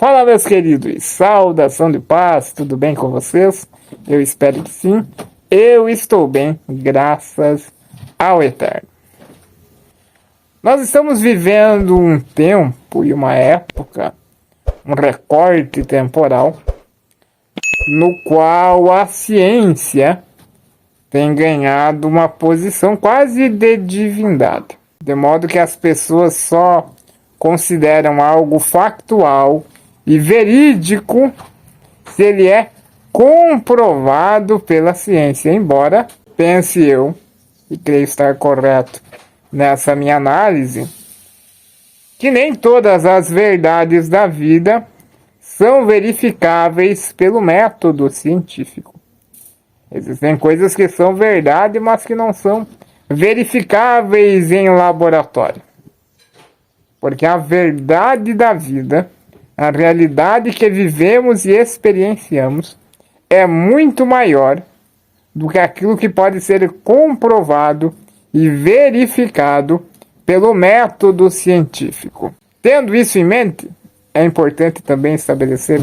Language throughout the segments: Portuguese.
Fala, meus queridos, saudação de paz, tudo bem com vocês? Eu espero que sim. Eu estou bem, graças ao Eterno. Nós estamos vivendo um tempo e uma época, um recorte temporal, no qual a ciência tem ganhado uma posição quase de divindade, de modo que as pessoas só consideram algo factual e verídico se ele é comprovado pela ciência, embora pense eu, e creio estar correto nessa minha análise, que nem todas as verdades da vida são verificáveis pelo método científico. Existem coisas que são verdade, mas que não são verificáveis em laboratório. Porque a verdade da vida, a realidade que vivemos e experienciamos, é muito maior do que aquilo que pode ser comprovado e verificado pelo método científico. Tendo isso em mente, é importante também estabelecer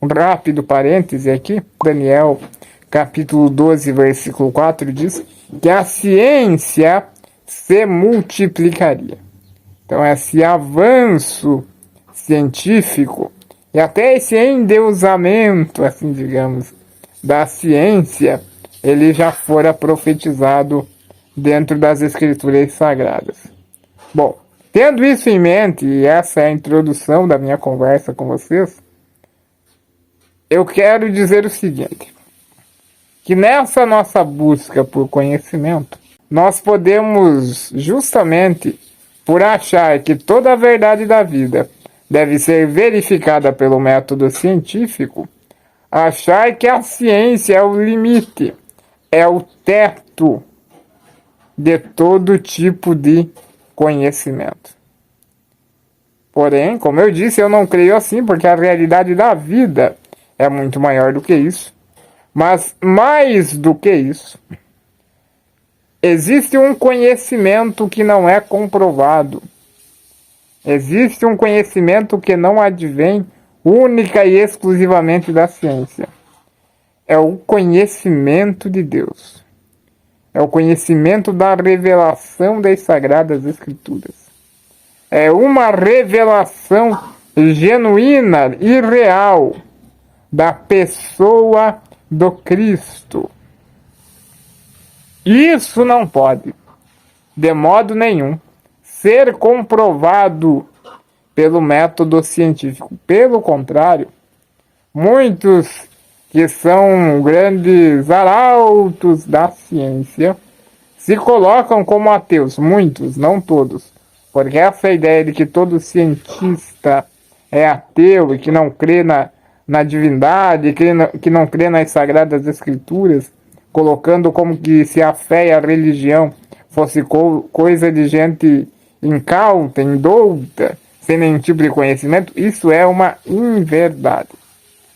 um rápido parêntese aqui. Daniel, capítulo 12, versículo 4, diz que a ciência se multiplicaria. Então, esse avanço científico e até esse endeusamento, assim digamos, da ciência, ele já fora profetizado dentro das Escrituras Sagradas. Bom, tendo isso em mente, e essa é a introdução da minha conversa com vocês, eu quero dizer o seguinte, que nessa nossa busca por conhecimento, nós podemos justamente, por achar que toda a verdade da vida deve ser verificada pelo método científico, achar que a ciência é o limite, é o teto de todo tipo de conhecimento. Porém, como eu disse, eu não creio assim, porque a realidade da vida é muito maior do que isso. Mas mais do que isso, existe um conhecimento que não é comprovado. Existe um conhecimento que não advém única e exclusivamente da ciência. É o conhecimento de Deus. É o conhecimento da revelação das Sagradas Escrituras. É uma revelação genuína e real da pessoa do Cristo. Isso não pode, de modo nenhum, ser comprovado pelo método científico. Pelo contrário, muitos que são grandes arautos da ciência se colocam como ateus. Muitos, não todos. Porque essa ideia de que todo cientista é ateu e que não crê na divindade, que não crê nas Sagradas Escrituras, colocando como que se a fé e a religião fosse coisa de gente incauta, indouta, sem nenhum tipo de conhecimento, isso é uma inverdade,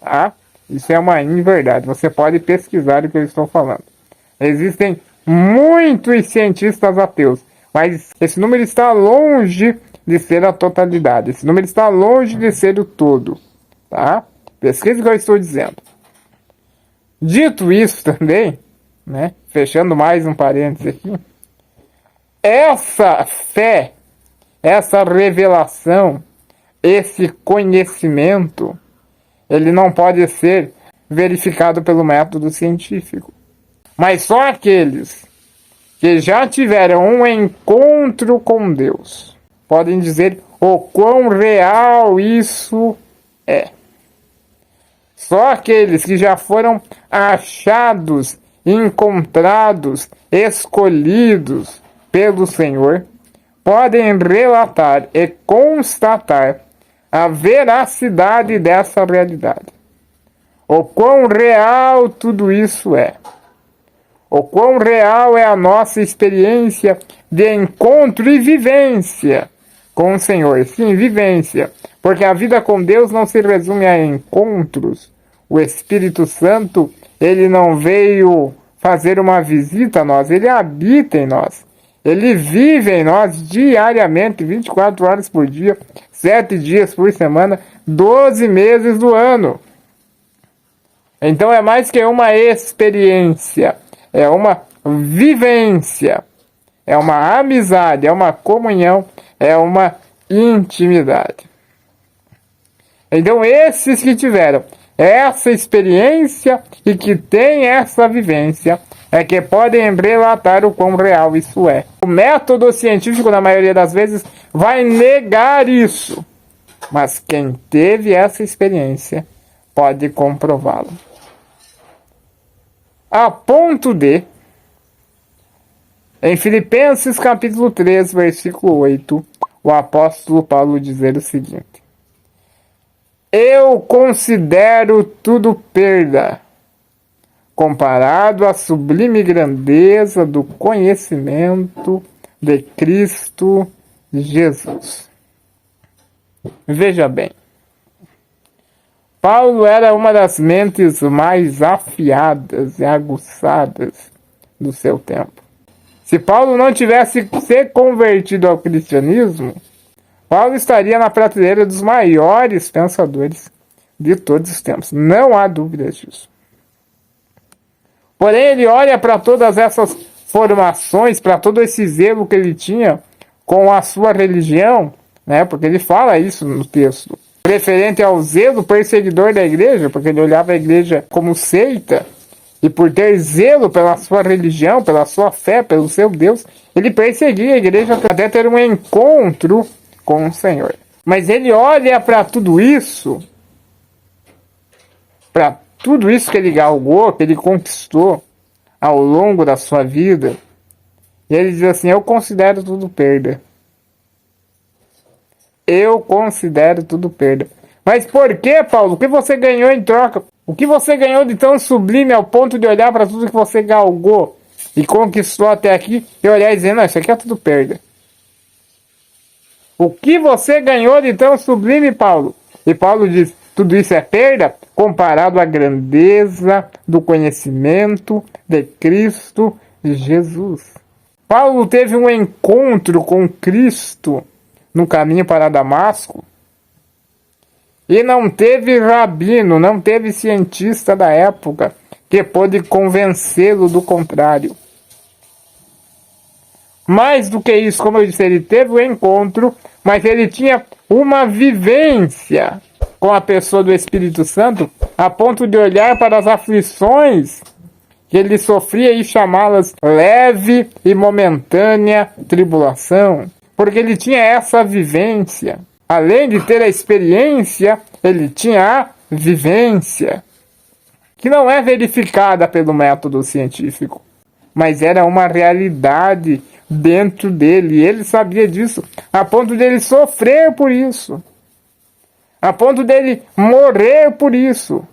tá? Isso é uma inverdade. Você pode pesquisar o que eu estou falando. Existem muitos cientistas ateus, mas esse número está longe de ser a totalidade. Esse número está longe de ser o todo, tá? Pesquisa o que eu estou dizendo. Dito isso também, né? Fechando mais um parênteses aqui, essa fé, essa revelação, esse conhecimento, ele não pode ser verificado pelo método científico. Mas só aqueles que já tiveram um encontro com Deus podem dizer o quão real isso é. Só aqueles que já foram achados, encontrados, escolhidos pelo Senhor podem relatar e constatar a veracidade dessa realidade. O quão real tudo isso é. O quão real é a nossa experiência de encontro e vivência com o Senhor. Sim, vivência. Porque a vida com Deus não se resume a encontros. O Espírito Santo, ele não veio fazer uma visita a nós, ele habita em nós. Ele vive em nós diariamente, 24 horas por dia, 7 dias por semana, 12 meses do ano. Então é mais que uma experiência, é uma vivência, é uma amizade, é uma comunhão, é uma intimidade. Então esses que tiveram essa experiência e que têm essa vivência é que podem relatar o quão real isso é. O método científico, na maioria das vezes, vai negar isso. Mas quem teve essa experiência pode comprová-lo. A ponto de, em Filipenses capítulo 3, versículo 8, o apóstolo Paulo dizer o seguinte: eu considero tudo perda, comparado à sublime grandeza do conhecimento de Cristo Jesus. Veja bem, Paulo era uma das mentes mais afiadas e aguçadas do seu tempo. Se Paulo não tivesse se convertido ao cristianismo, Paulo estaria na prateleira dos maiores pensadores de todos os tempos. Não há dúvidas disso. Porém, ele olha para todas essas formações, para todo esse zelo que ele tinha com a sua religião, né? Porque ele fala isso no texto, referente ao zelo perseguidor da igreja, porque ele olhava a igreja como seita, e por ter zelo pela sua religião, pela sua fé, pelo seu Deus, ele perseguia a igreja até ter um encontro com o Senhor. Mas ele olha para tudo isso que ele galgou, que ele conquistou ao longo da sua vida, e ele diz assim: eu considero tudo perda. Eu considero tudo perda. Mas por que, Paulo? O que você ganhou em troca? O que você ganhou de tão sublime ao ponto de olhar para tudo que você galgou e conquistou até aqui e olhar e dizer: não, isso aqui é tudo perda? O que você ganhou de tão sublime, Paulo? E Paulo diz: tudo isso é perda comparado à grandeza do conhecimento de Cristo Jesus. Paulo teve um encontro com Cristo no caminho para Damasco e não teve rabino, não teve cientista da época que pôde convencê-lo do contrário. Mais do que isso, como eu disse, ele teve o encontro, mas ele tinha uma vivência com a pessoa do Espírito Santo, a ponto de olhar para as aflições que ele sofria e chamá-las leve e momentânea tribulação, porque ele tinha essa vivência. Além de ter a experiência, ele tinha a vivência, que não é verificada pelo método científico, mas era uma realidade dentro dele, e ele sabia disso, a ponto dele sofrer por isso, a ponto dele morrer por isso.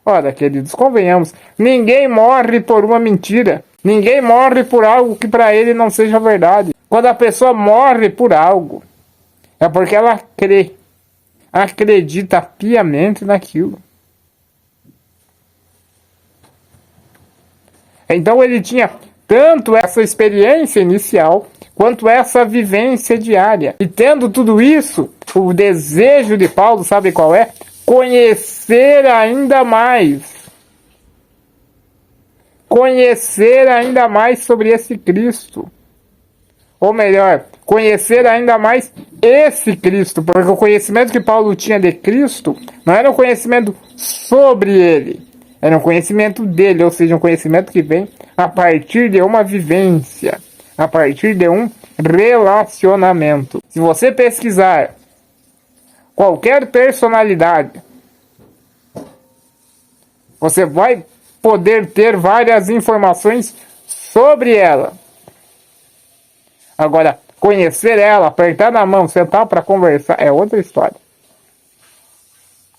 Ora, queridos, convenhamos, ninguém morre por uma mentira, ninguém morre por algo que para ele não seja verdade. Quando a pessoa morre por algo, é porque ela crê, acredita piamente naquilo. Então ele tinha tanto essa experiência inicial, quanto essa vivência diária. E tendo tudo isso, o desejo de Paulo, sabe qual é? Conhecer ainda mais. Conhecer ainda mais sobre esse Cristo. Ou melhor, conhecer ainda mais esse Cristo. Porque o conhecimento que Paulo tinha de Cristo não era um conhecimento sobre ele. Era um conhecimento dele, ou seja, um conhecimento que vem a partir de uma vivência, a partir de um relacionamento. Se você pesquisar qualquer personalidade, você vai poder ter várias informações sobre ela. Agora, conhecer ela, apertar na mão, sentar para conversar, é outra história.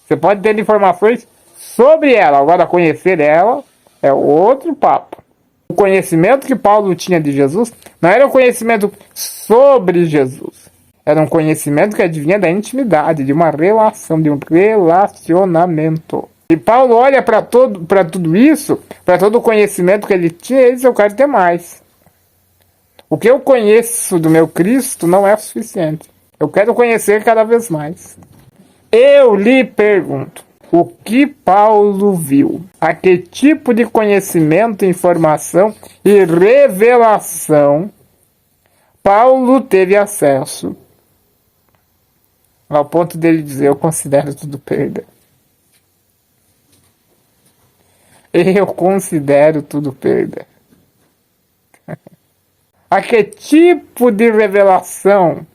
Você pode ter informações sobre ela, agora conhecer ela é outro papo. O conhecimento que Paulo tinha de Jesus não era um conhecimento sobre Jesus. Era um conhecimento que advinha da intimidade, de uma relação, de um relacionamento. E Paulo olha para tudo isso, para todo o conhecimento que ele tinha, e diz: eu quero ter mais. O que eu conheço do meu Cristo não é suficiente. Eu quero conhecer cada vez mais. Eu lhe pergunto, o que Paulo viu? A que tipo de conhecimento, informação e revelação Paulo teve acesso? Ao ponto dele dizer, eu considero tudo perda. Eu considero tudo perda. A que tipo de revelação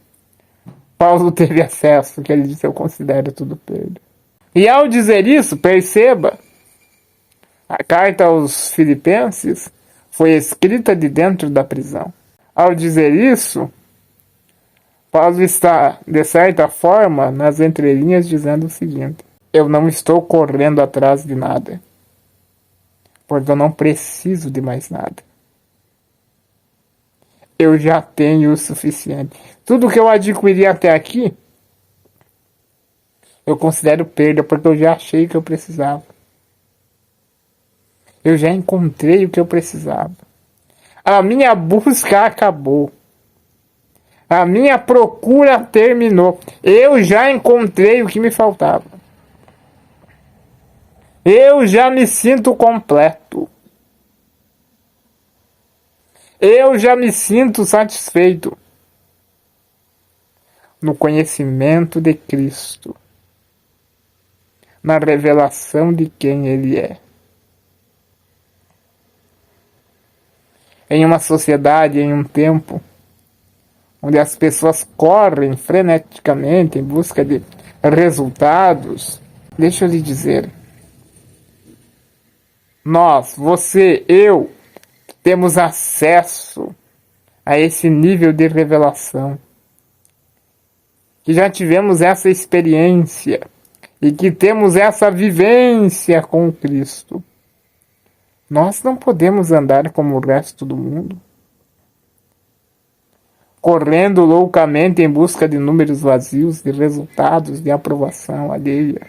Paulo teve acesso, que ele disse, eu considero tudo perda. E ao dizer isso, perceba, a carta aos Filipenses foi escrita de dentro da prisão. Ao dizer isso, Paulo está, de certa forma, nas entrelinhas dizendo o seguinte, eu não estou correndo atrás de nada, porque eu não preciso de mais nada. Eu já tenho o suficiente. Tudo que eu adquiri até aqui, eu considero perda, porque eu já achei que eu precisava. Eu já encontrei o que eu precisava. A minha busca acabou. A minha procura terminou. Eu já encontrei o que me faltava. Eu já me sinto completo. Eu já me sinto satisfeito no conhecimento de Cristo, na revelação de quem Ele é. Em uma sociedade, em um tempo, onde as pessoas correm freneticamente em busca de resultados, deixa eu lhe dizer, nós, você, eu, temos acesso a esse nível de revelação, que já tivemos essa experiência e que temos essa vivência com Cristo. Nós não podemos andar como o resto do mundo, correndo loucamente em busca de números vazios, de resultados, de aprovação alheia.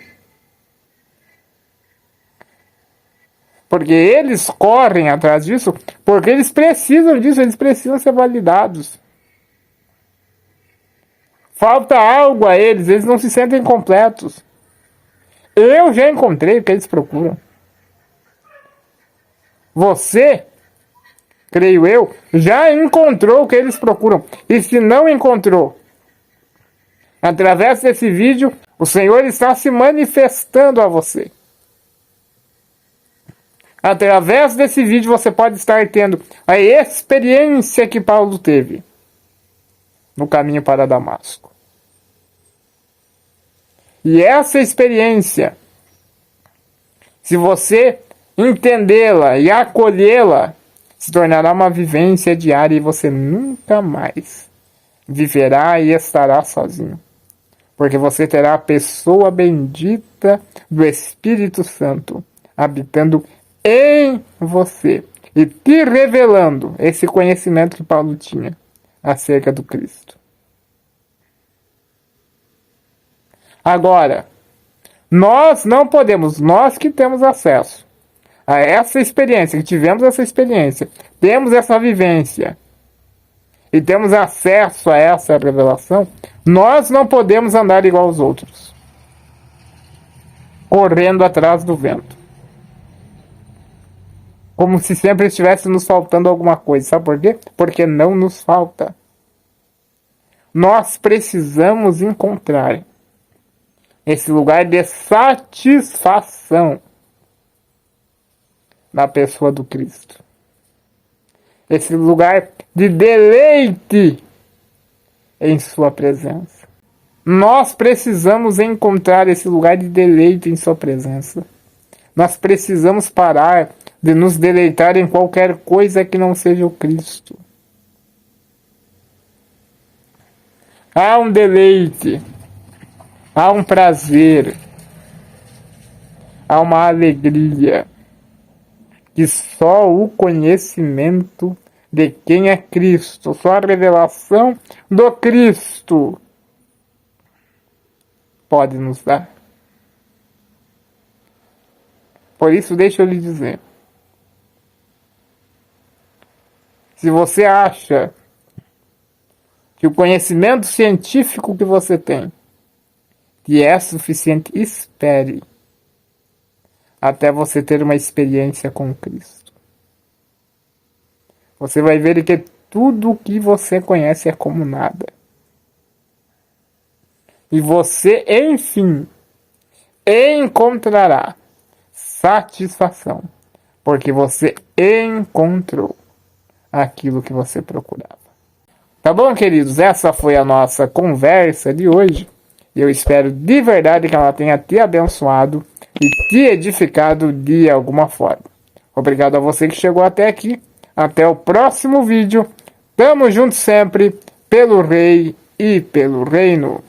Porque eles correm atrás disso, porque eles precisam disso, eles precisam ser validados. Falta algo a eles, eles não se sentem completos. Eu já encontrei o que eles procuram. Você, creio eu, já encontrou o que eles procuram. E se não encontrou, através desse vídeo, o Senhor está se manifestando a você. Através desse vídeo você pode estar tendo a experiência que Paulo teve no caminho para Damasco. E essa experiência, se você entendê-la e acolhê-la, se tornará uma vivência diária e você nunca mais viverá e estará sozinho. Porque você terá a pessoa bendita do Espírito Santo habitando em você e te revelando esse conhecimento que Paulo tinha acerca do Cristo. Agora, nós não podemos, nós que temos acesso a essa experiência, que tivemos essa experiência, temos essa vivência e temos acesso a essa revelação, nós não podemos andar igual aos outros, correndo atrás do vento. Como se sempre estivesse nos faltando alguma coisa. Sabe por quê? Porque não nos falta. Nós precisamos encontrar esse lugar de satisfação na pessoa do Cristo. Esse lugar de deleite em sua presença. Nós precisamos encontrar esse lugar de deleite em sua presença. Nós precisamos parar de nos deleitar em qualquer coisa que não seja o Cristo. Há um deleite, há um prazer, há uma alegria que só o conhecimento de quem é Cristo, só a revelação do Cristo pode nos dar. Por isso, deixa eu lhe dizer, se você acha que o conhecimento científico que você tem que é suficiente. Espere até você ter uma experiência com Cristo. Você vai ver que tudo o que você conhece é como nada. E você, enfim, encontrará satisfação, porque você encontrou aquilo que você procurava. Tá bom, queridos? Essa foi a nossa conversa de hoje. Eu espero de verdade que ela tenha te abençoado e te edificado de alguma forma. Obrigado a você que chegou até aqui. Até o próximo vídeo. Tamo junto sempre, pelo Rei e pelo Reino.